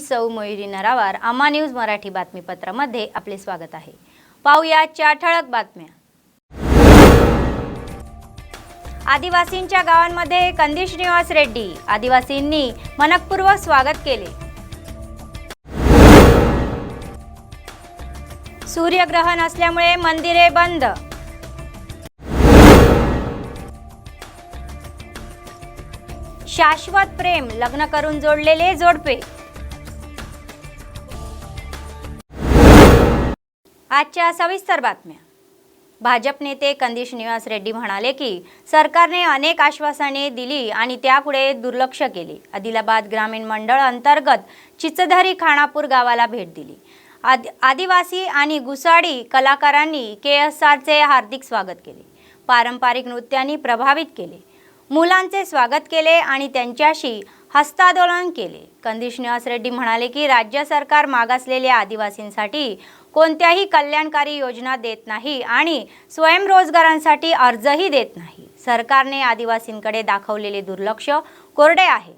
सौ मयुरी नरावार आम्हा न्यूज मराठी बातमीपत्रामध्ये आपले स्वागत आहे। पाहूया आजच्या ठळक बातम्या। आदिवासींच्या गावांमध्ये कंदी श्रीनिवास रेड्डी आदिवासींनी मनपूर्वक स्वागत केले। सूर्यग्रहण असल्यामुळे मंदिरे बंद। शाश्वत प्रेम लग्न करून जोडलेले जोडपे। आजच्या सविस्तर बातम्या। भाजप नेते कंदी श्रीनिवास रेड्डी म्हणाले की सरकारने अनेक आश्वासने दिली आणि त्यापुढे दुर्लक्ष केले। आदिलाबाद ग्रामीण मंडळ अंतर्गत चिचधरी खानापूर गावाला भेट दिली। आदिवासी आणि गुसाडी कलाकारांनी KSRचे हार्दिक स्वागत केले। पारंपरिक नृत्यांनी प्रभावित केले। मुलांचे स्वागत केले आणि त्यांच्याशी हस्तांदोलन केले। कंदी श्रीनिवास रेड्डी म्हणाले की राज्य सरकार मागासलेल्या आदिवासींसाठी कोणत्याही कल्याणकारी योजना देत नाही आणि स्वयंरोजगारांसाठी अर्जही देत नाही। सरकारने आदिवासींकडे दाखवलेले दुर्लक्ष कोरडे आहे।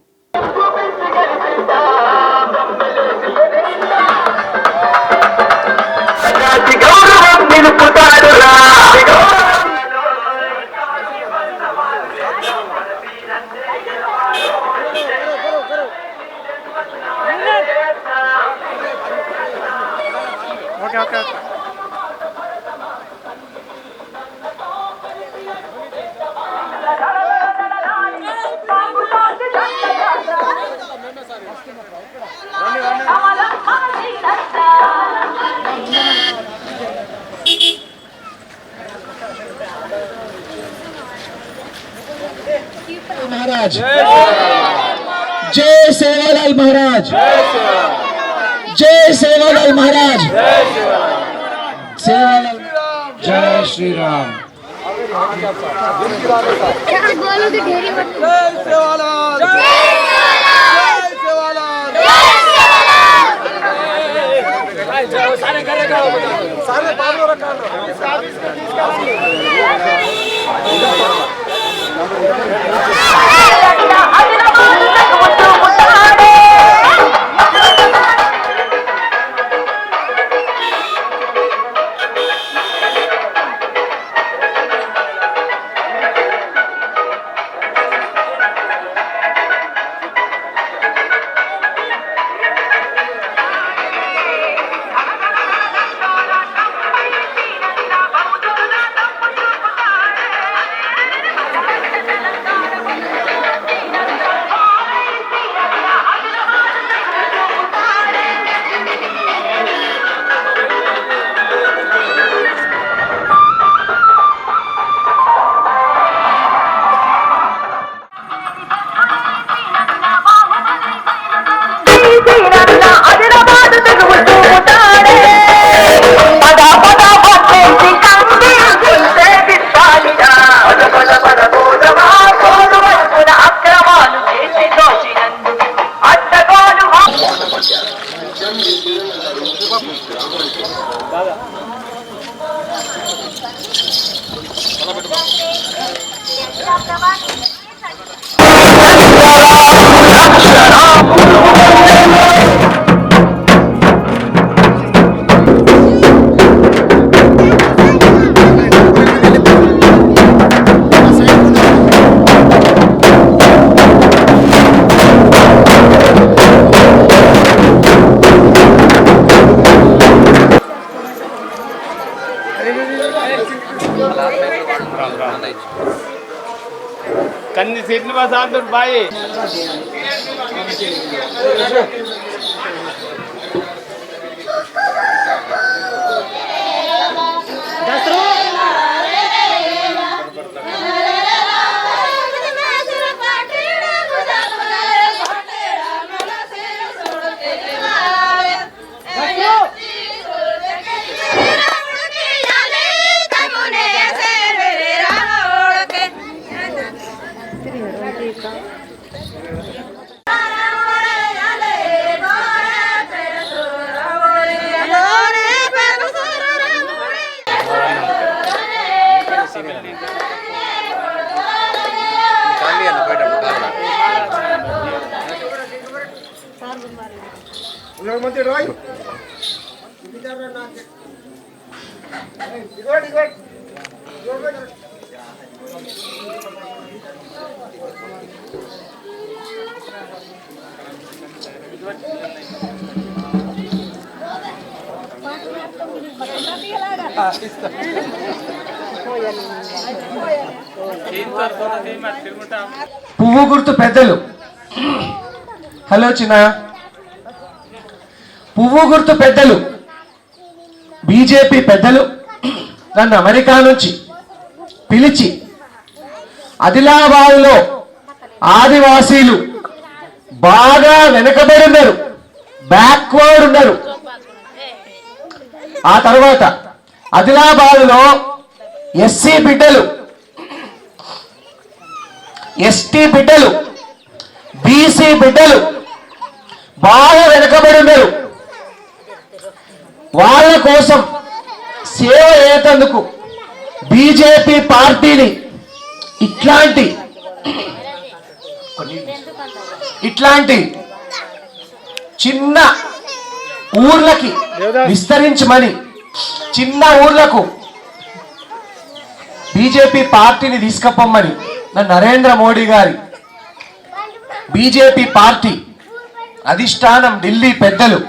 Okay. महाराज जय सेवालाल महाराज, जय सेवालाल महाराज, सेवालाल जय श्री राम। कंदी श्रीनिवास आंदूर बाई పువ్వు గుర్తు పెద్దలు. హలో చిన్న. పువ్వు గుర్తు పెద్దలు బీజేపీ పెద్దలు నన్ను అమెరికా నుంచి పిలిచి ఆదిలాబాద్లో ఆదివాసీలు బాగా వెనకబడి ఉన్నారు, బ్యాక్వర్డ్ ఉన్నారు. ఆ తర్వాత ఆదిలాబాద్లో ఎస్సీ బిడ్డలు, ఎస్టీ బిడ్డలు, బీసీ బిడ్డలు బాగా వెనకబడి ఉన్నారు. వాళ్ళ కోసం సేవ చేసేందుకు బీజేపీ పార్టీని ఇట్లాంటి చిన్న ఊర్లకి విస్తరించమని, చిన్న ఊర్లకు బీజేపీ పార్టీని తీసుకుపోమ్మని నన్ను నరేంద్ర మోడీ గారి బీజేపీ పార్టీ అధిష్టానం ఢిల్లీ పెద్దలు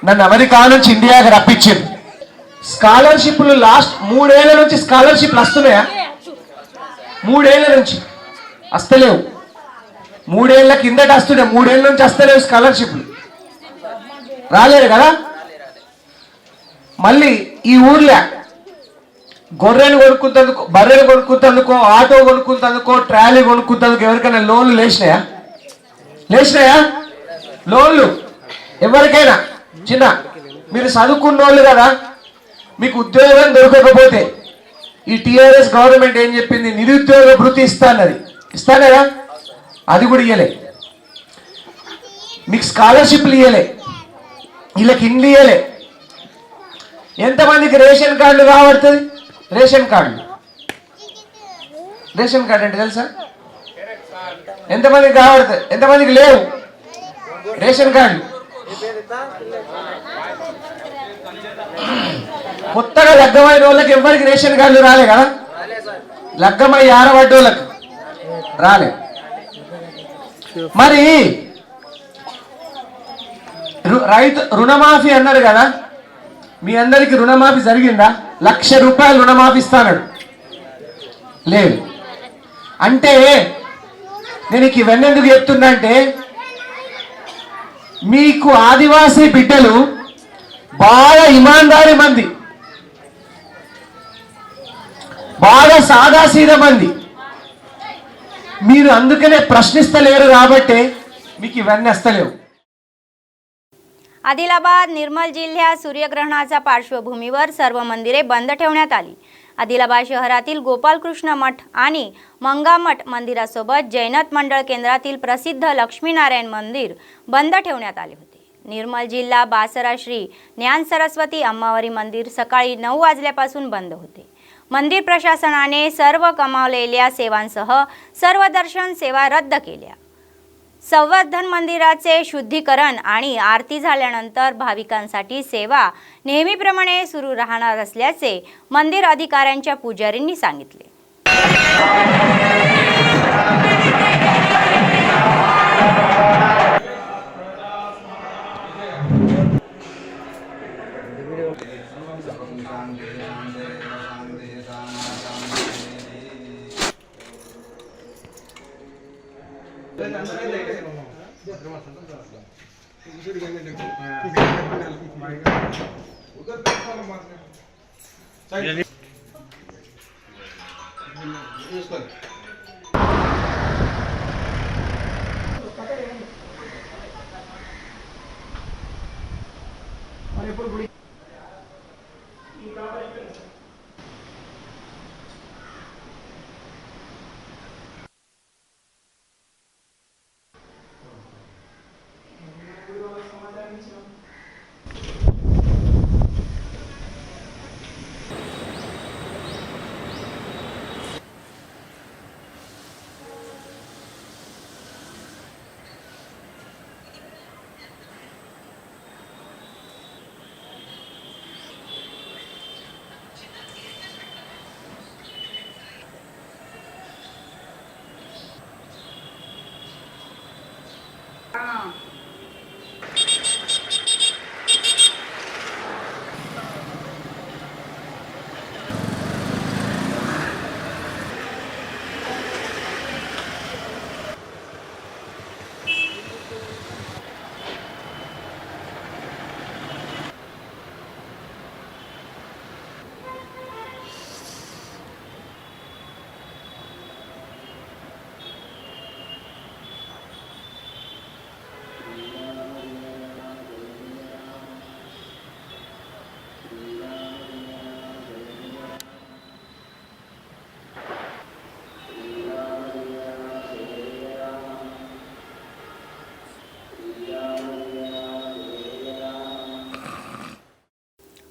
నన్ను అమెరికా నుంచి ఇండియాకి రప్పించింది. స్కాలర్షిప్లు లాస్ట్ 3 ఏళ్ల నుంచి స్కాలర్షిప్లు వస్తున్నాయా? 3 ఏళ్ల నుంచి వస్తలేవు. 3 ఏళ్ల కిందట వస్తున్నాయి, 3 ఏళ్ల నుంచి వస్తలేవు స్కాలర్షిప్లు. రాలేదు కదా. మళ్ళీ ఈ ఊర్లో గొర్రెలు కొనుక్కుంటందుకో, బర్రెలు కొనుక్కుంటందుకో, ఆటో కొనుక్కుంటందుకో, ట్రాలీ కొనుక్కుంటందుకు ఎవరికైనా లోన్లు లేచినాయా? లోన్లు ఎవరికైనా చిన్న, మీరు చదువుకున్న వాళ్ళు కదా, మీకు ఉద్యోగం దొరకకపోతే ఈ టిఆర్ఎస్ గవర్నమెంట్ ఏం చెప్పింది? నిరుద్యోగ భృతి ఇస్తానదా? అది కూడా ఇయ్యలే. మీకు స్కాలర్షిప్లు ఇయ్యలే, వీళ్ళకి ఇండ్లు ఇయ్యలే. ఎంతమందికి రేషన్ కార్డులు రాబడుతుంది? రేషన్ కార్డు అంటే తెలుసా? ఎంతమందికి రాబడుతుంది, ఎంతమందికి లేవు రేషన్ కార్డు? కొత్తగా లగ్గమైన వాళ్ళకి ఎవరికి రేషన్ కార్డులు రాలే కదా. లగ్గమై ఆరబడ్డోళ్ళకి రాలే. మరి రైతు రుణమాఫీ అన్నారు కదా, మీ అందరికి రుణమాఫీ జరిగిందా? 1,00,000 రూపాయలు రుణమాఫీ ఇస్తాడు. లేదు అంటే నేను ఇవన్నీ ఎందుకు చెప్తున్నా అంటే, మీకు ఆదివాసీ బిడ్డలు బాగా ఇమాందారి మంది, బాగా సాదాసీద మంది, మీరు అందుకనే प्रश्निस्तलेరు కాబట్టి మీకు ఇవన్నీ వస్తలేవు. आदिलाबाद निर्मल जिल्ह्यात सूर्यग्रहणाच्या पार्श्वभूमीवर सर्व मंदिरे बंद ठेवण्यात आली. आदिलाबाद शहरातील गोपालकृष्ण मठ आणि मंगा मठ मंदिरासोबत जैनत मंडळ केंद्रातील प्रसिद्ध लक्ष्मीनारायण मंदिर बंद ठेवण्यात आले होते. निर्मल जिल्हा बासरा श्री ज्ञान सरस्वती अम्मावरी मंदिर सकाळी 9 वाजल्यापासून बंद होते. मंदिर प्रशासनाने सर्व कमावलेल्या सेवांसह सर्व दर्शन सेवा रद्द केल्या. संवर्धन मंदिराचे शुद्धीकरण आणि आरती झाल्यानंतर भाविकांसाठी सेवा नेहमीप्रमाणे सुरू राहणार असल्याचे मंदिर अधिकाऱ्यांच्या पुजारींनी सांगितले.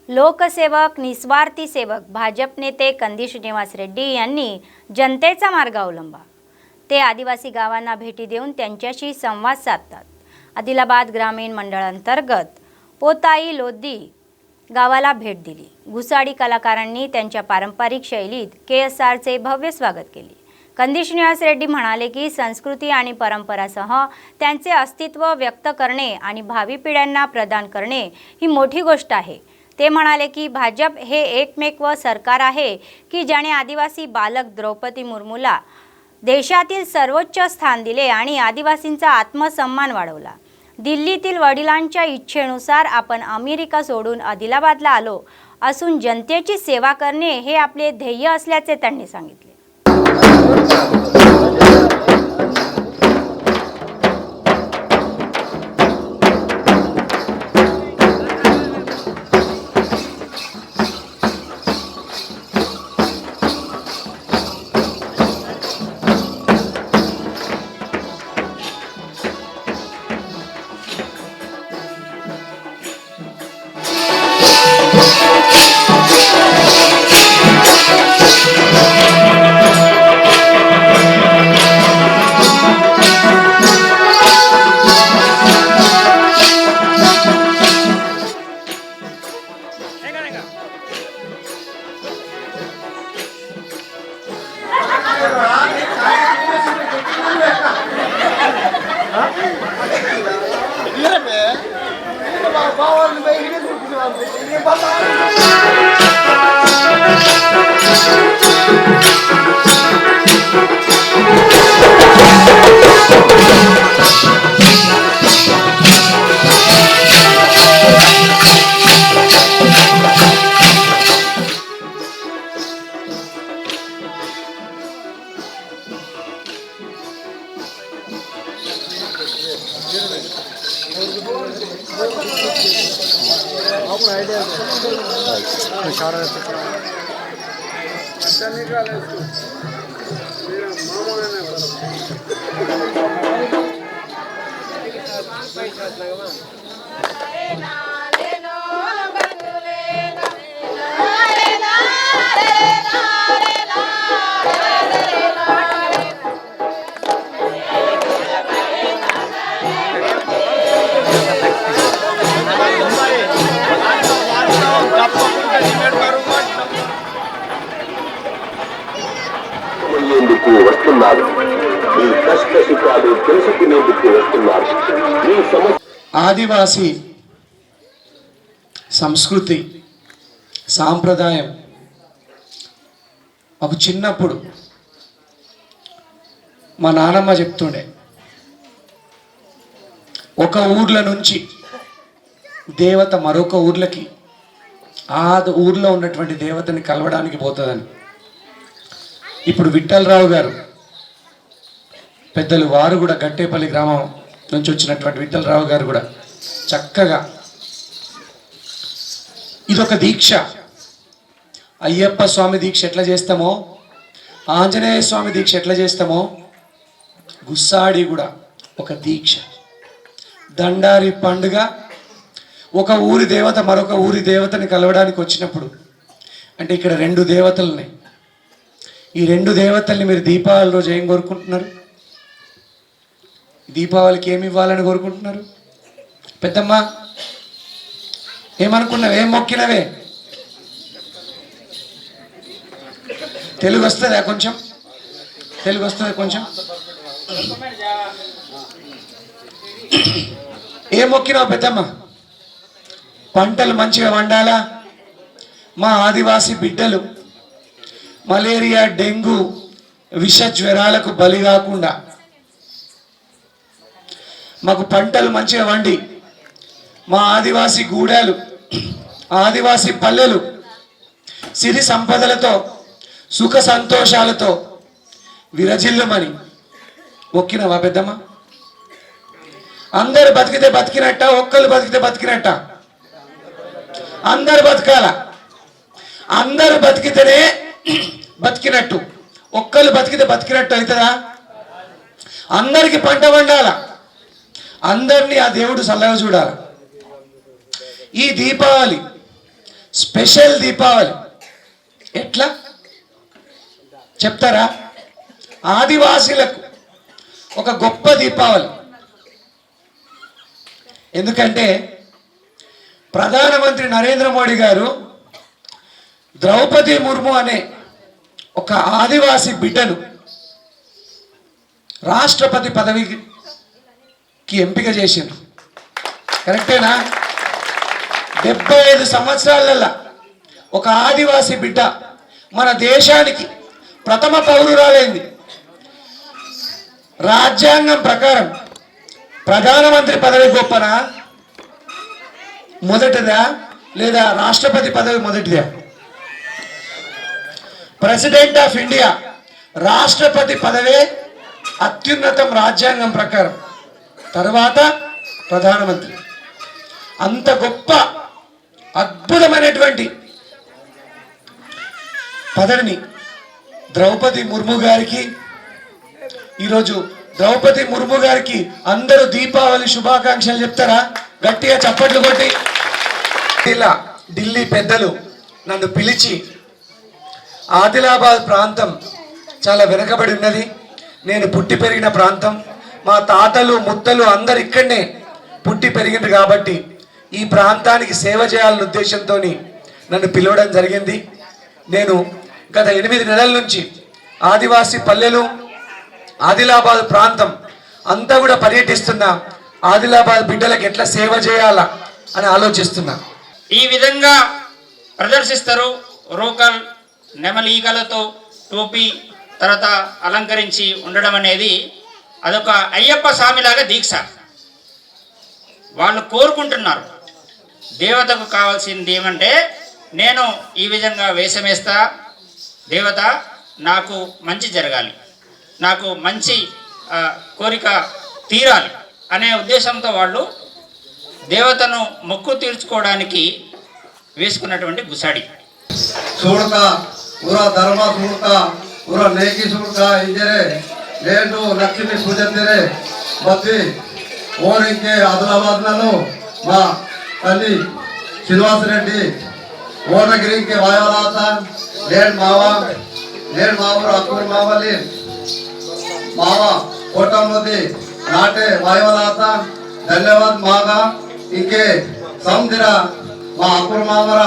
लोकसेवक निस्वार्थी सेवक भाजप नेते कंदी श्रीनिवास रेड्डी यांनी जनतेचा मार्ग अवलंबा. ते आदिवासी गावांना भेटी देऊन त्यांच्याशी संवाद साधतात. आदिलाबाद ग्रामीण मंडळ अंतर्गत पोताई लोद्दी गावाला भेट दिली. घुसाडी कलाकारांनी त्यांच्या पारंपरिक शैलीत KSRचे भव्य स्वागत केले. कंदी श्रीनिवास रेड्डी म्हणाले की संस्कृती आणि परंपरासह त्यांचे अस्तित्व व्यक्त करणे आणि भावी पिढ्यांना प्रदान करणे ही मोठी गोष्ट आहे. ते म्हणाले की भाजप हे एकमेव सरकार आहे की ज्याने आदिवासी बालक द्रौपदी मुर्मूला देशातील सर्वोच्च स्थान दिले आणि आदिवासींचा आत्मसन्मान वाढवला. दिल्लीतील वडिलांच्या इच्छेनुसार आपण अमेरिका सोडून आदिलाबादला आलो असून जनतेची सेवा करणे हे आपले ध्येय असल्याचे त्यांनी सांगितले. ఆదివాసీ సంస్కృతి సాంప్రదాయం ఒక చిన్నప్పుడు మా నానమ్మ చెప్తుండే, ఒక ఊర్ల నుంచి దేవత మరొక ఊర్లకి ఆ ఊర్లో ఉన్నటువంటి దేవతని కలవడానికి పోతుందని. ఇప్పుడు విఠలరావు గారు పెద్దలు వారు కూడా గట్టేపల్లి గ్రామం నుంచి వచ్చినటువంటి విఠలరావు గారు కూడా చక్కగా ఇదొక దీక్ష. అయ్యప్ప స్వామి దీక్ష ఎట్లా చేస్తామో, ఆంజనేయ స్వామి దీక్ష ఎట్లా చేస్తామో, గుస్సాడి కూడా ఒక దీక్ష. దండారి పండుగ ఒక ఊరి దేవత మరొక ఊరి దేవతని కలవడానికి వచ్చినప్పుడు, అంటే ఇక్కడ రెండు దేవతలు ఉన్నాయి. ఈ రెండు దేవతల్ని మీరు దీపావళి రోజు ఏం కోరుకుంటున్నారు? దీపావళికి ఏమి ఇవ్వాలని కోరుకుంటున్నారు? పెద్దమ్మ ఏమనుకున్నావు? ఏం మొక్కినవే? తెలుగు వస్తుందా? కొంచెం తెలుగు వస్తుందా? కొంచెం ఏం మొక్కినావు పెద్దమ్మ? పంటలు మంచిగా వండాలా, మా ఆదివాసీ బిడ్డలు మలేరియా డెంగ్యూ విష జ్వరాలకు బలి కాకుండా మాకు పంటలు మంచిగా వండి మా ఆదివాసీ గూడాలు ఆదివాసీ పల్లెలు సిరి సంపదలతో సుఖ సంతోషాలతో విరజిల్లమని మొక్కినవా పెద్దమ్మ? అందరు బతికితే బతికినట్ట, ఒక్కరు బతికితే బతికినట్ట? అందరు బతకాల. అందరు బతికితేనే బతికినట్టు, ఒక్కరు బతికితే బతికినట్టు అవుతుందా? అందరికి పంట వండాల, అందరినీ ఆ దేవుడు చల్లగా చూడాలి. ఈ దీపావళి స్పెషల్ దీపావళి ఎట్లా చెప్తారా? ఆదివాసీలకు ఒక గొప్ప దీపావళి. ఎందుకంటే ప్రధానమంత్రి నరేంద్ర మోడీ గారు ద్రౌపది ముర్ము అనే ఒక ఆదివాసీ బిడ్డను రాష్ట్రపతి పదవికి ఎంపిక చేసిండ్రు. కరెక్టేనా? 75 సంవత్సరాలల్లా ఒక ఆదివాసీ బిడ్డ మన దేశానికి ప్రథమ పౌరురాలైంది. రాజ్యాంగం ప్రకారం ప్రధానమంత్రి పదవి గొప్పనా మొదటిదా లేదా రాష్ట్రపతి పదవి మొదటిదా? ప్రెసిడెంట్ ఆఫ్ ఇండియా రాష్ట్రపతి పదవే అత్యున్నతం రాజ్యాంగం ప్రకారం, తర్వాత ప్రధానమంత్రి. అంత గొప్ప అద్భుతమైనటువంటి పదవిని ద్రౌపది ముర్ము గారికి, ఈరోజు ద్రౌపది ముర్ము గారికి అందరూ దీపావళి శుభాకాంక్షలు చెప్తారా? గట్టిగా చప్పట్లు కొట్టి. ఇలా ఢిల్లీ పెద్దలు నన్ను పిలిచి, ఆదిలాబాద్ ప్రాంతం చాలా వెనుకబడి ఉన్నది, నేను పుట్టి పెరిగిన ప్రాంతం, మా తాతలు ముత్తలు అందరు ఇక్కడనే పుట్టి పెరిగిండ్రు కాబట్టి ఈ ప్రాంతానికి సేవ చేయాలనే ఉద్దేశంతో నన్ను పిలవడం జరిగింది. నేను గత 8 నెలల నుంచి ఆదివాసీ పల్లెలు, ఆదిలాబాద్ ప్రాంతం అంతా కూడా పర్యటిస్తున్నా. ఆదిలాబాద్ బిడ్డలకు ఎట్లా సేవ చేయాలా అని ఆలోచిస్తున్నా. ఈ విధంగా ప్రదర్శిస్తారు. రోకల్ నెమలీకలతో టోపీ తర్వాత అలంకరించి ఉండడం అనేది అదొక అయ్యప్ప స్వామిలాగా దీక్ష. వాళ్ళు కోరుకుంటున్నారు, దేవతకు కావాల్సింది ఏమంటే నేను ఈ విధంగా వేషమేస్తా, దేవత నాకు మంచి జరగాలి, నాకు మంచి కోరిక తీరాలి అనే ఉద్దేశంతో వాళ్ళు దేవతను మొక్కు తీర్చుకోవడానికి వేసుకున్నటువంటి గుసాడి. చూడక పూరా ధర్మ చూడక పూరా నేకి చూడక ఇంజరే లేటు లక్ష్మి పూజందిరే బతి ఓరింకే ఆదిలాబాద్లలో మా తల్లి శ్రీనివాసరెడ్డి ఓనగిరికి వాయువలాత లేడ్ మావూరు అక్కూరు మావలి మావ కోటంలోది నాటే వాయువలాత ధన్యవాద్ మాగా ఇంకే సముద్ర మా అక్కూరు మామర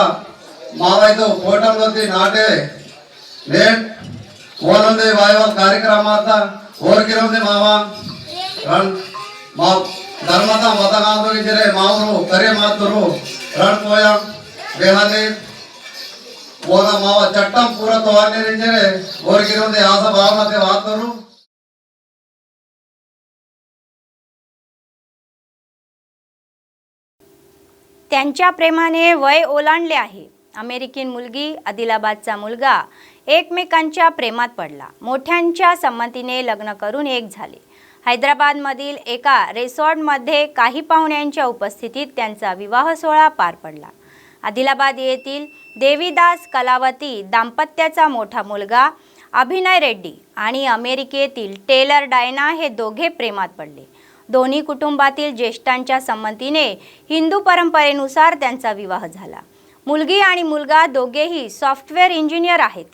మావైదు కోటంలోది నాటే లేడ్ ఓనంది వాయువ కార్యక్రమాత ఓరికిరంది మావ మా ధర్మత మతగాంధోగించరే మావురు కరే మాతురు రణ్ పోయా బేహాని ఓన మావ చట్టం పూరతో నిర్ణయించరే ఓరికిరంది ఆశ భావనతే వాతురు. त्यांच्या प्रेमाने वय ओलांडले आहे. अमेरिकन मुलगी, आदिलाबादचा मुलगा एकमेकांच्या प्रेमात पडला. मोठ्यांच्या संमतीने लग्न करून एक झाले. हैदराबादमधील एका रिसॉर्टमध्ये काही पाहुण्यांच्या उपस्थितीत त्यांचा विवाह सोहळा पार पडला. आदिलाबाद येथील देवीदास कलावती दाम्पत्याचा मोठा मुलगा अभिनय रेड्डी आणि अमेरिकेतील टेलर डायना हे दोघे प्रेमात पडले. दोन्ही कुटुंबातील ज्येष्ठांच्या संमतीने हिंदू परंपरेनुसार त्यांचा विवाह झाला. मुलगी आणि मुलगा दोघेही सॉफ्टवेअर इंजिनियर आहेत.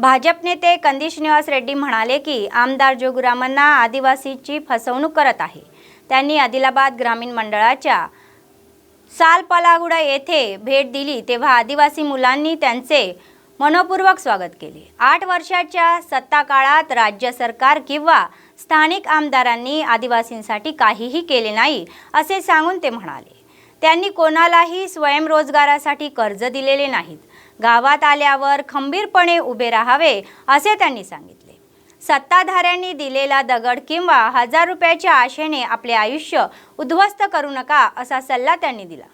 भाजप नेते कंदी श्रीनिवास रेड्डी म्हणाले की आमदार जोगुरामांना आदिवासीची फसवणूक करत आहे. त्यांनी आदिलाबाद ग्रामीण मंडळाच्या सालपलागुडा येथे भेट दिली तेव्हा आदिवासी मुलांनी त्यांचे मनपूर्वक स्वागत केले. 8 वर्षाच्या सत्ता काळात राज्य सरकार किंवा स्थानिक आमदारांनी आदिवासींसाठी काहीही केले नाही असे सांगून ते म्हणाले. त्यांनी कोणालाही स्वयंरोजगारासाठी कर्ज दिलेले नाहीत. गावात आल्यावर खंबीरपणे उभे राहावे असे त्यांनी सांगितले. सत्ताधाऱ्यांनी दिलेला दगड किंवा 1000 रुपयाच्या आशेने आपले आयुष्य उद्ध्वस्त करू नका असा सल्ला त्यांनी दिला.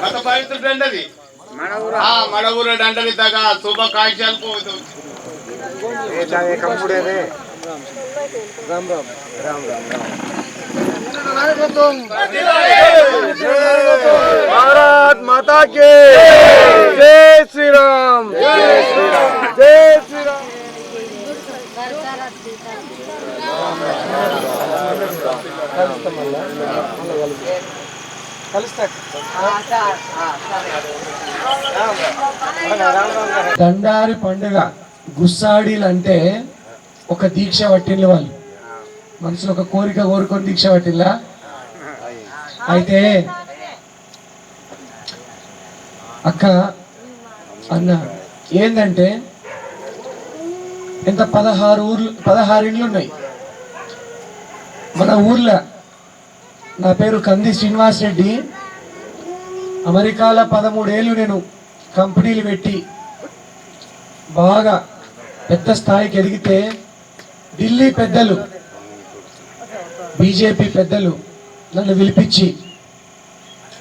గత పవిత్ర దండది మన ఊరు దండది తగ శుభాకాంక్షలు పోదు भारत माता के जय श्री राम जय श्री राम जय श्री राम. దండారి పండుగ గుస్సాడీలు అంటే ఒక దీక్ష పట్టిండ్రు. వాళ్ళు మనసులో ఒక కోరిక కోరుకొని దీక్ష పట్టిల్లా. అయితే అక్క అన్న ఏందంటే ఎంత 16 ఇండ్లు ఉన్నాయి మన ఊర్లో. నా పేరు కంది శ్రీనివాస్ రెడ్డి. అమెరికాలో 13 ఏళ్ళు నేను కంపెనీలు పెట్టి బాగా పెద్ద స్థాయికి ఎదిగితే ఢిల్లీ పెద్దలు బీజేపీ పెద్దలు నన్ను పిలిపించి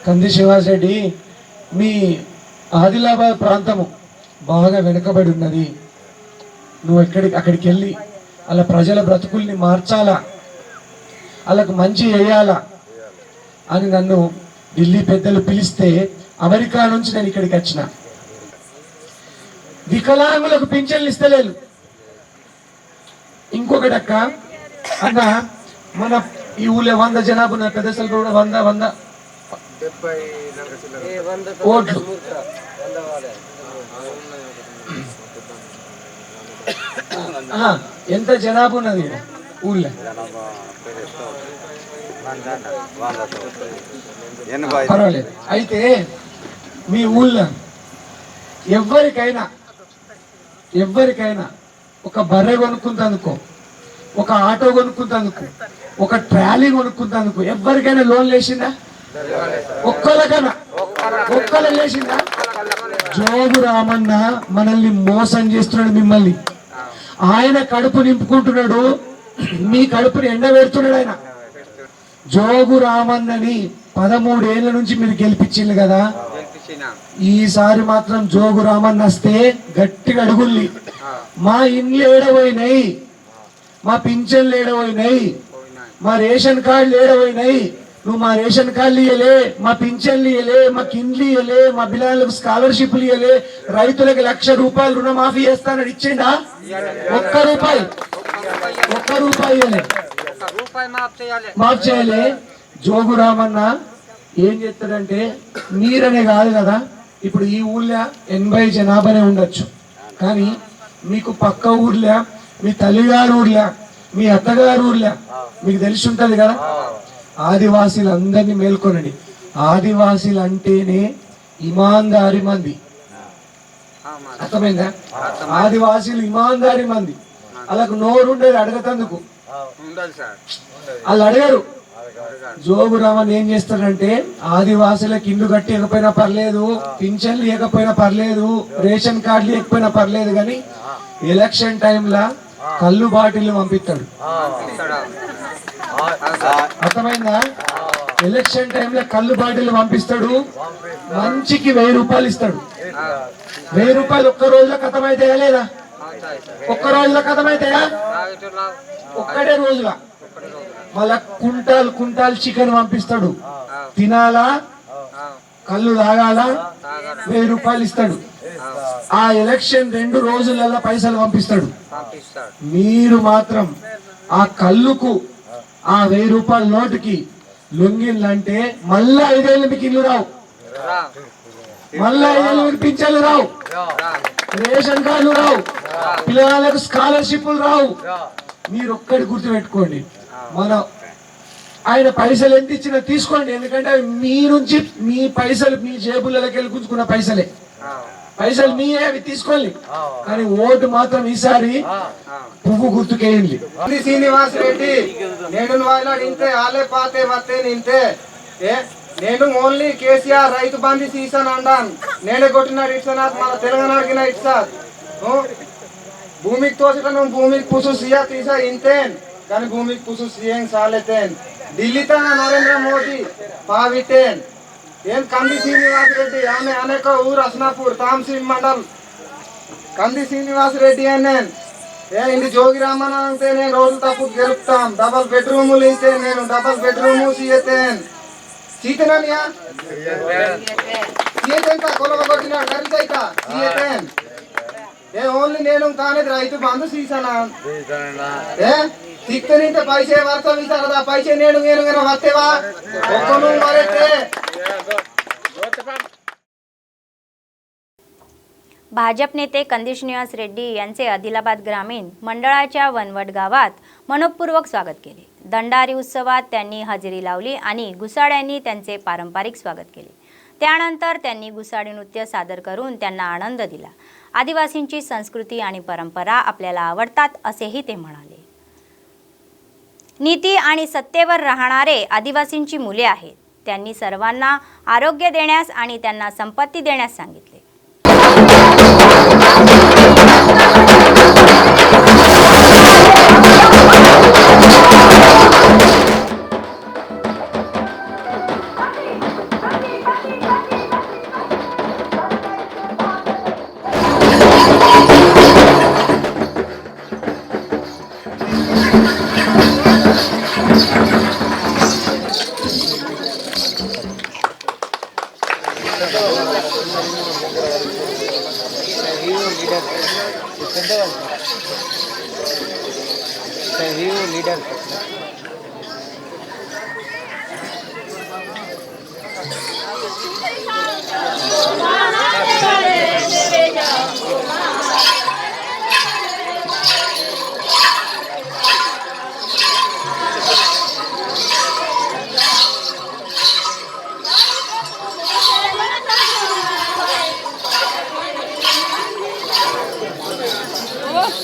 కంది శ్రీనివాస్ రెడ్డి మీ ఆదిలాబాద్ ప్రాంతము బాగా వెనుకబడి ఉన్నది, నువ్వు అక్కడికి వెళ్ళి అలా ప్రజల బ్రతుకుల్ని మార్చాలా, వాళ్ళకు మంచి చేయాలా అని నన్ను ఢిల్లీ పెద్దలు పిలిస్తే అమెరికా నుంచి నేను ఇక్కడికి వచ్చిన. వికలాంగులకు పింఛన్లు ఇస్తలేదు. ఇంకొకటి అక్క అన్న మన ఈ ఊళ్ళో 100 జనాభా ఉన్న పెద్దసలు కూడా 100 ఓట్లు. ఎంత జనాభా ఉన్నది ఊళ్ళో? పర్వాలేదు. అయితే మీ ఊళ్ళో ఎవరికైనా ఒక బర్రె కొనుక్కుంటందుకో, ఒక ఆటో కొనుక్కుంటందుకు, ఒక ట్రాలీ కొనుక్కుంటందుకు ఎవరికైనా లోన్ లేచిందా? ఒక్కల లేచిందా? జోగు రామన్న మనల్ని మోసం చేస్తున్నాడు. మిమ్మల్ని ఆయన కడుపు నింపుకుంటున్నాడు, మీ కడుపుని ఎండబెడుతున్నాడు ఆయన. జోగు రామన్నని 13 ఏళ్ల నుంచి మీరు గెలిపించింది కదా, ఈసారి మాత్రం జోగు రామన్న వస్తే గట్టిగా అడుగుల్లి. మా ఇండ్లు ఏడవైనాయి, మా పింఛన్లు ఏడవైనాయి, మా రేషన్ కార్డులు ఏడవైనాయి, నువ్వు మా రేషన్ కార్డులు ఇయ్యలే, మా పింఛన్లు ఇయ్యలే, మా కిండ్లు ఇయ్యలే, మా పిల్లలకు స్కాలర్షిప్లు ఇయ్యలే, రైతులకు 1,00,000 రూపాయలు రుణమాఫీ చేస్తానని ఇచ్చిండా? ఒక్క రూపాయి ఇయ్యలే, మాఫ్ చేయలే. జోగు రామన్న ఏం చేస్తాడంటే, మీరనే కాదు కదా, ఇప్పుడు ఈ ఊళ్ళో 80 జనాభానే ఉండొచ్చు, కానీ మీకు పక్క ఊర్లో, మీ తల్లిగారు ఊర్లో, మీ అత్తగారు ఊర్లో మీకు తెలిసి ఉంటది కదా. ఆదివాసీలందరినీ మేల్కొనండి. ఆదివాసీలు అంటేనే ఇమాందారి మంది, అర్థమైందా? ఆదివాసీలు ఇమాందారి మంది. వాళ్ళకు నోరు ఉండేది అడగతందుకు, వాళ్ళు అడగరు. జోగు రామన్ ఏం చేస్తాడంటే, ఆదివాసులకు ఇల్లు కట్టకపోయినా పర్లేదు, పింఛన్లు ఇవ్వకపోయినా పర్లేదు, రేషన్ కార్డులు ఇవ్వకపోయినా పర్లేదు, కానీ ఎలక్షన్ టైంలో కళ్ళు బాటిల్ని పంపిస్తాడు, అర్థమైందా? ఎలక్షన్ టైంలో కళ్ళు బాటిల్ పంపిస్తాడు, మంచికి 1000 రూపాయలు ఇస్తాడు. 1000 రూపాయలు ఒక్క రోజులో కథమైతాయా లేదా? ఒక్క రోజులో కథమైతాయా? ఒక్కటే రోజులా. మళ్ళా కుంటాల్ చికెన్ పంపిస్తాడు, తినాలా, కళ్ళు తాగాలా, 1000 రూపాయలు ఇస్తాడు. ఆ ఎలక్షన్ 2 రోజులలో పైసలు పంపిస్తాడు. మీరు మాత్రం ఆ కళ్ళుకు, ఆ 1000 రూపాయల నోటుకి లొంగిన్లంటే మళ్ళా 5 ఏళ్ళు మీకు ఇల్లు రావు, మళ్ళా 5 ఏళ్ళు మీకు పింఛన్లు రావు, రేషన్ కార్డులు రావు, పిల్లలకు స్కాలర్షిప్లు రావు. మీరు ఒక్కటి గుర్తుపెట్టుకోండి, ఆయన పైసలు ఎంత ఇచ్చినా తీసుకోండి, ఎందుకంటే అవి మీ నుంచి, మీ పైసలు మీ జేబులకి వెళ్ళి గుంజుకున్న పైసలు మీ అవి తీసుకోండి, కానీ ఓటు మాత్రం ఈసారి పువ్వు గుర్తుకేయండి. శ్రీనివాస్ రెడ్డి నేను ఇంతే ఆలే పాతే వస్తే నింతే నేను ఓన్లీ కేసీఆర్ రైతు బంధు తీసాను అండాను, నేనే కొట్టినాడు ఇట్సాను, మన తెలంగాణకి ఇట్సాను, భూమికి తోచటను భూమికి పుసు సియా తీసా ఇంతేన్, కానీ భూమికి పుసు సీఎం సాలేతేన్, ఢిల్లీతో నరేంద్ర మోదీ పావితేన్. ఏం కంది శ్రీనివాస్ రెడ్డి ఆమె అనేక ఊరు అస్నాపూర్ తాంసీ మండల్ కంది శ్రీనివాస్ రెడ్డి అని ఇంటి జోగి రామన్ అంటే నేను రోజు తప్పు గెలుపుతాం, డబల్ బెడ్రూములు ఇంతే నేను డబల్ బెడ్రూము సీతేన్ సీతేనా సీతేంత కొలవ కొట్టిన ఖరీదైత సీతేన్ ఓన్లీ నేను కానీ రైతు బంధు సీసానా సిక్కితే పైసే వర్షం ఇస్తారు కదా, పైసే నేను వస్తేవా ఒక్కను మరైతే. भाजप नेते कंदी श्रीनिवास रेड्डी यांचे आदिलाबाद ग्रामीण मंडळाच्या वनवट गावात मनोपूर्वक स्वागत केले. दंडारी उत्सवात त्यांनी हजेरी लावली आणि गुसाड्यांनी त्यांचे पारंपरिक स्वागत केले. त्यानंतर त्यांनी गुसाडी नृत्य सादर करून त्यांना आनंद दिला. आदिवासींची संस्कृती आणि परंपरा आपल्याला आवडतात असेही ते म्हणाले. नीती आणि सत्तेवर राहणारे आदिवासींची मुले आहेत. त्यांनी सर्वांना आरोग्य देण्यास आणि त्यांना संपत्ती देण्यास सांगितले.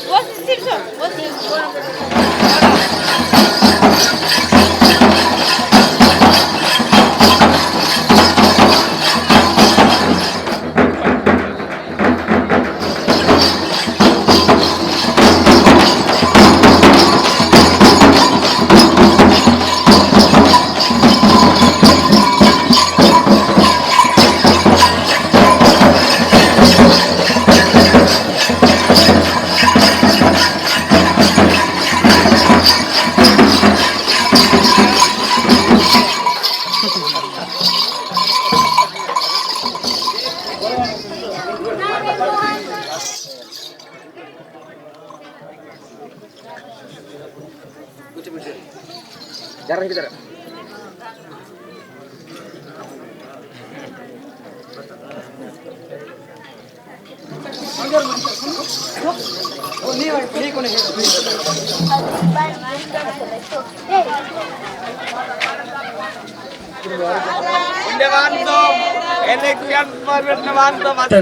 What's the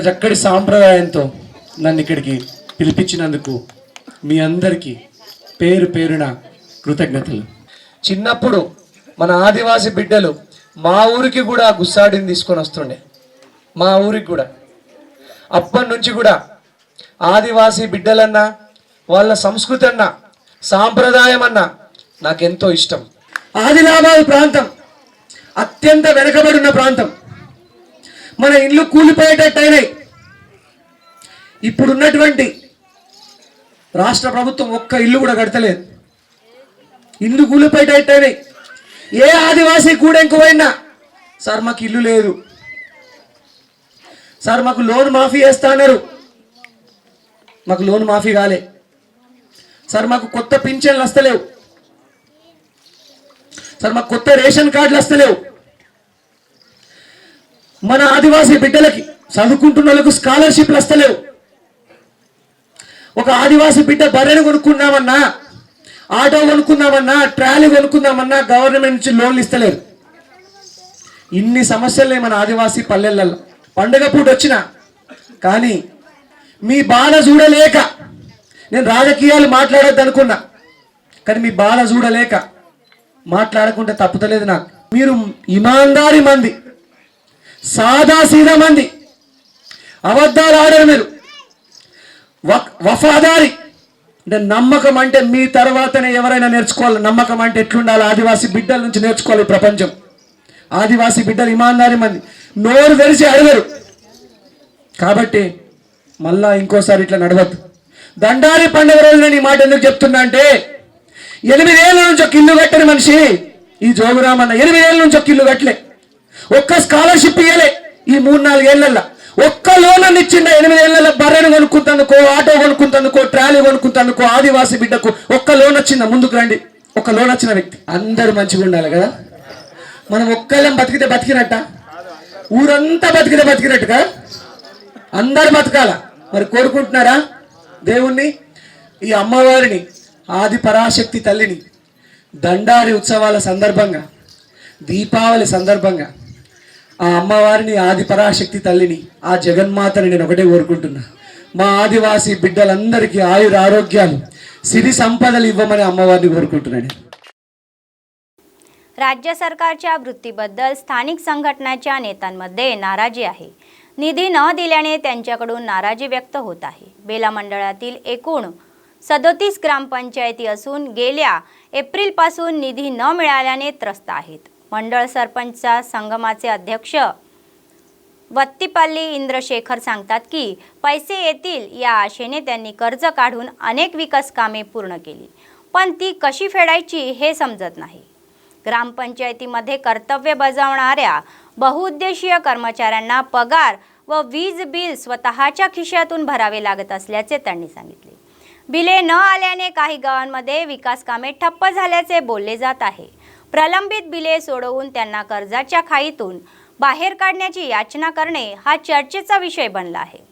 చక్కటి సాంప్రదాయంతో నన్ను ఇక్కడికి పిలిపించినందుకు మీ అందరికీ పేరు పేరున కృతజ్ఞతలు. చిన్నప్పుడు మన ఆదివాసి బిడ్డలు మా ఊరికి కూడా గుస్సాడిని తీసుకొని వస్తుండే, మా ఊరికి కూడా. అప్పటి నుంచి కూడా ఆదివాసి బిడ్డలన్నా వాళ్ళ సంస్కృతి అన్నా సాంప్రదాయం అన్నా నాకెంతో ఇష్టం. ఆదిలాబాద్ ప్రాంతం అత్యంత వెనుకబడిన ప్రాంతం. మన ఇల్లు కూలిపోయేటట్టయినాయి. ఇప్పుడున్నటువంటి రాష్ట్ర ప్రభుత్వం ఒక్క ఇల్లు కూడా కడతలేదు. ఇల్లు కూలిపోయేటట్టయినాయి. ఏ ఆదివాసీ కూడెంకు పోయినా సార్ మాకు ఇల్లు లేదు, సార్ మాకు లోన్ మాఫీ చేస్తా అన్నారు, మాకు లోన్ మాఫీ కాలే, సార్ మాకు కొత్త పింఛన్లు వస్తలేవు, సార్ మాకు కొత్త రేషన్ కార్డులు వస్తలేవు. మన ఆదివాసీ బిడ్డలకి చదువుకుంటున్న వాళ్ళకు స్కాలర్షిప్లు వస్తలేవు. ఒక ఆదివాసీ బిడ్డ బర్రెను కొనుక్కుందామన్నా, ఆటో కొనుక్కుందామన్నా, ట్రాలీ కొనుక్కుందామన్నా గవర్నమెంట్ నుంచి లోన్లు ఇస్తలేరు. ఇన్ని సమస్యలే మన ఆదివాసీ పల్లెలలో. పండుగ పూట వచ్చినా కానీ మీ బాధ చూడలేక, నేను రాజకీయాలు మాట్లాడొద్దు అనుకున్నా కానీ మీ బాధ చూడలేక మాట్లాడకుంటే తప్పుతలేదు నాకు. మీరు ఇమాందారి మంది, సాదా సీదా మంది, అబద్ధాలు ఆడరు మీరు. వఫాదారి అంటే నమ్మకం అంటే మీ తర్వాతనే ఎవరైనా నేర్చుకోవాలి. నమ్మకం అంటే ఎట్లుండాలి ఆదివాసీ బిడ్డల నుంచి నేర్చుకోవాలి ప్రపంచం. ఆదివాసీ బిడ్డలు ఇమాందారి మంది, నోరు తెరిచి అడగరు. కాబట్టి మళ్ళా ఇంకోసారి ఇట్లా నడవద్దు. దండారి పండుగ రోజు నేను ఈ మాట ఎందుకు చెప్తున్నా అంటే, 8 ఏళ్ళ నుంచి ఒక ఇల్లు కట్టని మనిషి ఈ జోగురామన్న 8 ఏళ్ళ నుంచి ఒక ఇల్లు కట్టలే, ఒక్క స్కాలర్షిప్ ఇవ్వలే. ఈ 3-4 ఏళ్లలో ఒక్క లోన్ అని ఇచ్చిండ. 8 ఏళ్లలో బర్రెను కొనుక్కుంటందుకో, ఆటో కొనుక్కుంటందుకో, ట్రాలీ కొనుక్కుంటందుకో ఆదివాసీ బిడ్డకు ఒక్క లోన్ వచ్చిందా? ముందుకు రండి. ఒక లోన్ వచ్చిన వ్యక్తి. అందరు మంచిగా ఉండాలి కదా. మనం ఒక్కళ్ళం బతికితే బతికినట్ట, ఊరంతా బతికితే బతికినట్టుగా అందరు బతకాల. మరి కోరుకుంటున్నారా దేవుణ్ణి? ఈ అమ్మవారిని, ఆది పరాశక్తి తల్లిని దండారి ఉత్సవాల సందర్భంగా, దీపావళి సందర్భంగా ఆ అమ్మవారిని, ఆది పరాశక్తి తల్లిని, ఆ జగన్మాతని నేను ఒకటే कोरुకుంటున్నా. మా ఆదివాసీ బిడ్డలందరికీ ఆయుర ఆరోగ్యాలు, సిరి संपदలు ఇవ్వమని అమ్మవారిని कोरुకుంటున్నాను. राज्य सरकारच्या वृत्तीबद्दल स्थानिक संघटनांच्या नेत्यांमध्ये नाराजी आहे. निधी न दिल्याने त्यांच्याकडून नाराजी व्यक्त होत आहे. बेला मंडळातील एकूण 37 ग्रामपंचायती असून गेल्या एप्रिलपासून निधी न मिळाल्याने त्रस्त आहेत. मंडळ सरपंचचा संगमाचे अध्यक्ष वत्तीपल्ली इंद्रशेखर सांगतात की पैसे येतील या आशेने त्यांनी कर्ज काढून अनेक विकास कामे पूर्ण केली, पण ती कशी फेडायची हे समजत नाही. ग्रामपंचायतीमध्ये कर्तव्य बजावणाऱ्या बहुउद्देशीय कर्मचाऱ्यांना पगार व वीज बिल स्वतःच्या खिशातून भरावे लागत असल्याचे त्यांनी सांगितले. बिले न आल्याने काही गावांमध्ये विकास कामे ठप्प झाल्याचे बोलले जात आहे. प्रलंबित बिले सोडवून त्यांना कर्जाच्या खाईतून बाहेर काढण्याची याचना करणे हा चर्चेचा विषय बनला आहे.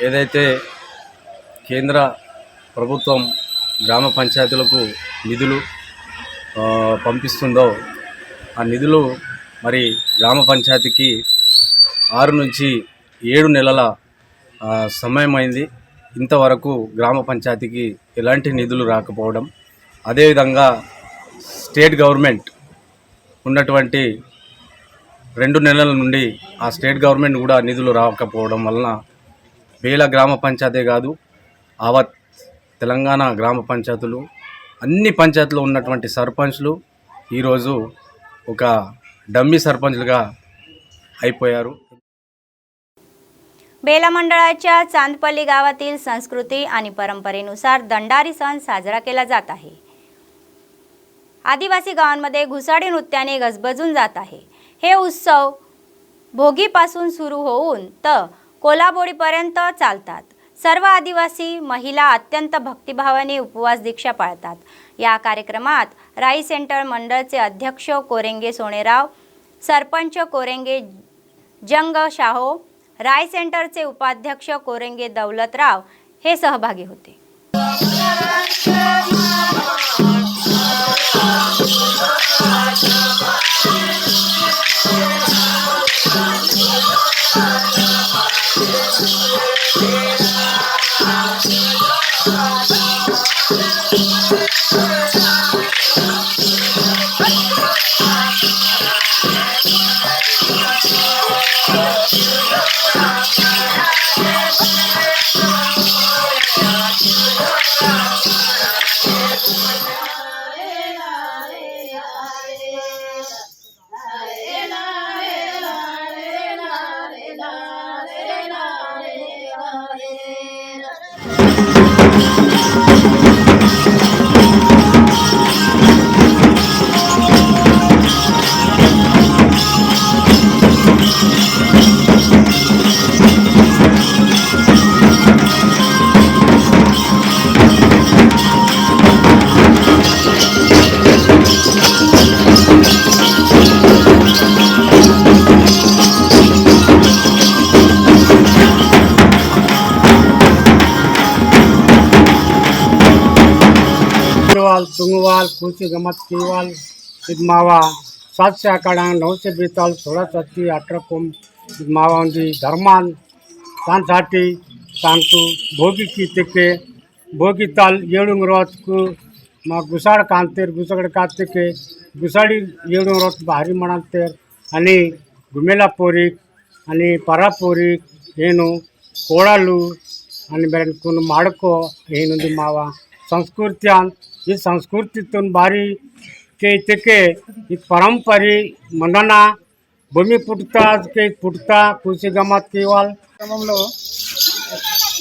ఏదైతే కేంద్ర ప్రభుత్వం గ్రామ పంచాయతీలకు నిధులు పంపిస్తుందో ఆ నిధులు మరి గ్రామ పంచాయతీకి 6 నుంచి 7 నెలల సమయమైంది. ఇంతవరకు గ్రామ పంచాయతీకి ఎలాంటి నిధులు రాకపోవడం, అదేవిధంగా స్టేట్ గవర్నమెంట్ ఉన్నటువంటి 2 నెలల నుండి ఆ స్టేట్ గవర్నమెంట్ కూడా నిధులు రాకపోవడం వలన వేల గ్రామ పంచాయతీ కాదు, ఆవత్ తెలంగాణ గ్రామ పంచాయతీలు అన్ని పంచాయతీలో ఉన్నటువంటి సర్పంచ్లు ఈరోజు ఒక డమ్మీ सरपंचలుగా అయిపోయారు. बेला मंडळाच्या चांदपल्ली गावातील संस्कृती आणि परंपरेनुसार दंडारी सण साजरा केला जात आहे. आदिवासी गावांमध्ये घुसाडी नृत्याने गजबजून जात आहे. हे उत्सव भोगीपासून सुरू होऊन तर कोलाबोडीपर्यंत चालतात. सर्व आदिवासी महिला अत्यंत भक्तिभावाने उपवास दीक्षा पाळतात. या कार्यक्रमात राई सेंटर मंडळचे अध्यक्ष कोरेंगे सोनेराव, सरपंच कोरेंगे जंग शाहो, राय सेंटरचे उपाध्यक्ष कोरेंगे दौलतराव हे सहभागी होते. तुंगवाल खुशी गमत कीवाल मावा 700 आकडा 900 बेताल 16 18 कोम मावा धर्मान दांसाठी सांगतो भोगी की तिके भोगी ताल येळूंग रोजకు మా గుసాడ కాంతేర్ గుసగడ కాతికే గుసాడి येळूंग रोज भारी म्हणालतेर आणि गुमेला पोरी आणि परापोरी ಏನು कोळालू आणि बेरन कोण माडको ಏನೊಂದು मावा संस्कृत्यान ही संस्कृतीतून बारी के तिके ही परंपरी मनना भूमी పుట్టుతా కూసి గమత్ కేవల్ క్రమంలో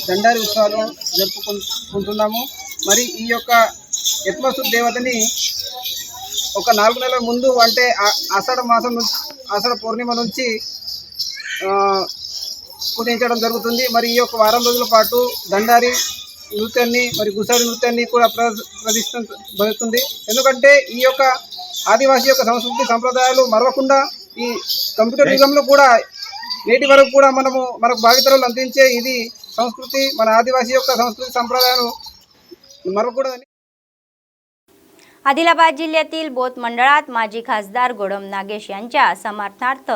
దండారి ఉత్సవాలు జరుపుకుంటున్నాము. మరి ఈ యొక్క యత్మసు దేవతని ఒక 4 నెలల ముందు అంటే ఆషాఢ మాసం నుంచి ఆషాఢ పౌర్ణిమ నుంచి పూజించడం జరుగుతుంది. మరి ఈ యొక్క వారం రోజుల పాటు దండారి నృత్యాన్ని మరి గుసాడి నృత్యాన్ని కూడా ప్రదర్శిస్తుంది. ఎందుకంటే ఈ యొక్క ఆదివాసీ యొక్క సంస్కృతి సంప్రదాయాలు మరవకుండా ఈ కంప్యూటర్ యుగంలో కూడా నేటి వరకు కూడా మనకు భావితరాలు అందించే ఇది संस्कृती మన आदिवासी యొక్క संस्कृती संप्रदायाలు मरवकूडదని. आदिलाबाद जिल्ह्यातील बोत मंडळात माजी खासदार गोडम नागेश यांच्या समर्थनार्थ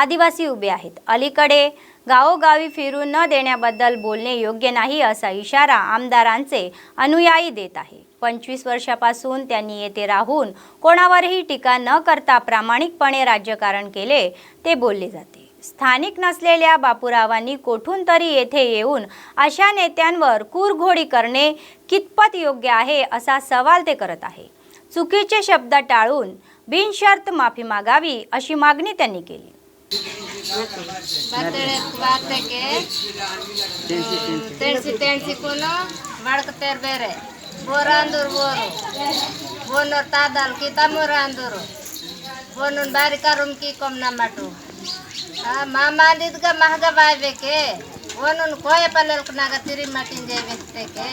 आदिवासी उभे आहेत. अलीकडे गावोगावी फिरून न देण्याबद्दल बोलणे योग्य नाही असा इशारा आमदारांचे अनुयायी देत आहे. 25 वर्षापासून त्यांनी येथे राहून कोणावरही टीका न करता प्रामाणिकपणे राजकारण केले ते बोलले जाते. स्थानिक नसलेल्या बापूरावांनी कोठून तरी येथे येऊन अशा नेत्यांवर कुरघोडी करणे कितपत योग्य आहे असा सवाल ते करत आहे. चुकीचे शब्द टाळून बिनशर्त माफी मागावी अशी मागणी त्यांनी केली. ಮಾಮಾಲಿದ್ಗ ಮಹಗ ಬಾಯ್ಬೇಕೆ ಓನನ್ ಕೋಯ ಪಲ್ಲೆಲ್ಕನಾಗ ತಿರಿ ಮಟ್ಟಿನ ಜೈವೆಸ್ತೇಕೆ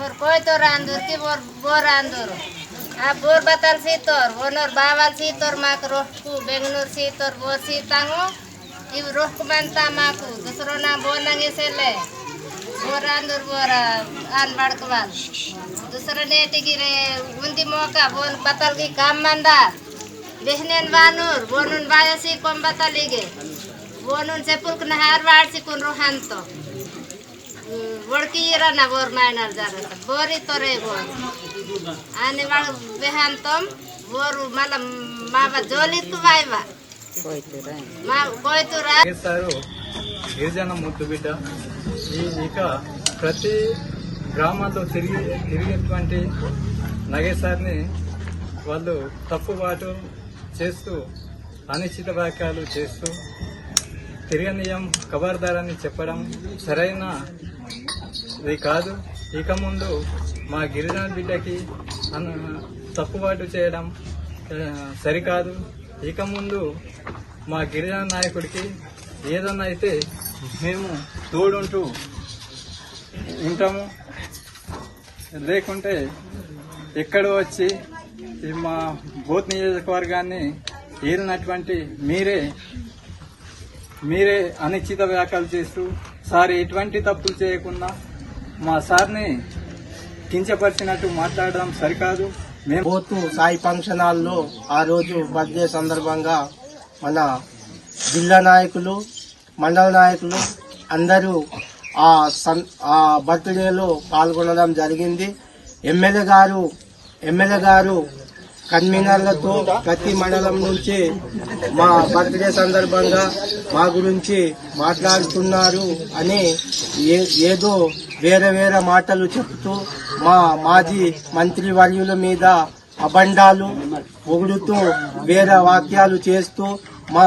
ಓರ್ ಕೋಯ್ ತೋರ ಅಂದೂರ್ಕಿ ಓರ್ ಬೋರ ಅಂದೂರು ಆ bore ಬತಲ್ ಸೀತೋರ್ ಓನೋರ್ Baul ಸೀತೋರ್ mock ರೋಹ್ಕು Bengaluru ಸೀತೋರ್ bore ಸೀತಾಂಗು ಇವು ರೋಹ್ಕು ಬಂತ ಮಾಕು ದುಸರೋನ ಬೋನಂಗೆ ಸೆಲ್ಲೆ ಬೋರ ಅಂದೂರ್ ಬೋರ ಆನ್ ಬಡ್ಕವಾಲ್ दुसरं नेटिगिरे उंदी मोका बोन बतलगी काम मंदा बेहनेन वानूर बोनून बायसी कोम बतलीगे बोनून सेपुल्क नहार वाडसी कोन रोहांतो वडकी इराना बोर मायनार जारत बोरी तोरे बोर आणि वाळ बेहांतम बोर मला मावा जोलीत वायवा మా కోయితురా చేస్తారు గిరిజన ముద్దు బిడ్డ ఇక ప్రతి గ్రామాల్లో తిరిగేటువంటి నగేష్ సార్ని వాళ్ళు తప్పుబాటు చేస్తూ అనిశ్చిత వ్యాఖ్యలు చేస్తూ తిరగనీయం ఖబర్దారని చెప్పడం సరైనది కాదు. ఇక ముందు మా గిరిజన బిడ్డకి తప్పుబాటు చేయడం సరికాదు. ఇక ముందు మా గిరిజన నాయకుడికి ఏదన్నా అయితే మేము తోడుంటూ ఉంటాము. లేకుంటే ఎక్కడ వచ్చి ఈ మా బోత్ నియోజకవర్గాన్ని ఏలినటువంటి మీరే అనిశ్చిత వ్యాఖ్యలు చేస్తూ సార్ ఎటువంటి తప్పులు చేయకుండా మా సార్ని కించపరిచినట్టు మాట్లాడడం సరికాదు. బోతు సాయి ఫంక్షన్ హాల్లో ఆ రోజు బర్త్డే సందర్భంగా మన జిల్లా నాయకులు, మండల నాయకులు అందరూ ఆ బర్త్డేలో పాల్గొనడం జరిగింది. ఎమ్మెల్యే గారు కన్వీనర్లతో ప్రతి మండలం నుంచి మా బర్త్డే సందర్భంగా మా గురించి మాట్లాడుతున్నారు అని ఏదో వేరే మాటలు చెప్తూ మా మాజీ మంత్రి వర్యుల మీద అబండాలు పొగుడుతూ వేరే వాక్యాలు చేస్తూ మా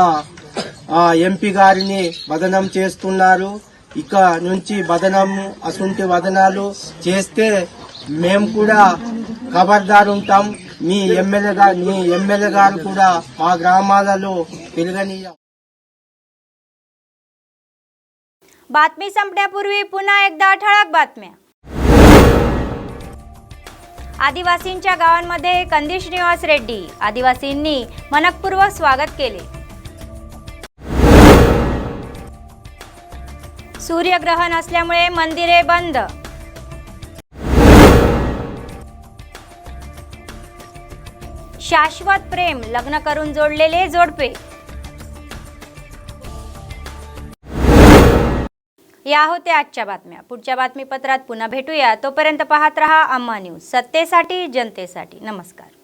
ఎంపీ గారిని బదనం చేస్తున్నారు. ఇక నుంచి అసుంటి వదనాలు చేస్తే మేము కూడా ఖబర్దారు ఉంటాం. మీ ఎమ్మెల్యే గారు కూడా మా గ్రామాలలో తిరగనీయం. बातमी संपण्यापूर्वी पुन्हा एकदा ठळक बातम्या. आदिवासींच्या गावांमध्ये कंदी श्रीनिवास रेड्डी आदिवासींनी मनपूर्वक स्वागत केले. सूर्यग्रहण असल्यामुळे मंदिरे बंद. शाश्वत प्रेम लग्न करून जोडलेले जोडपे. या होत्या आजच्या बातम्या. पुढच्या बातमीपत्रात पुन्हा भेटूया. तोपर्यंत पाहत रहा अम्मा न्यूज, सत्तेसाठी जनतेसाठी. नमस्कार.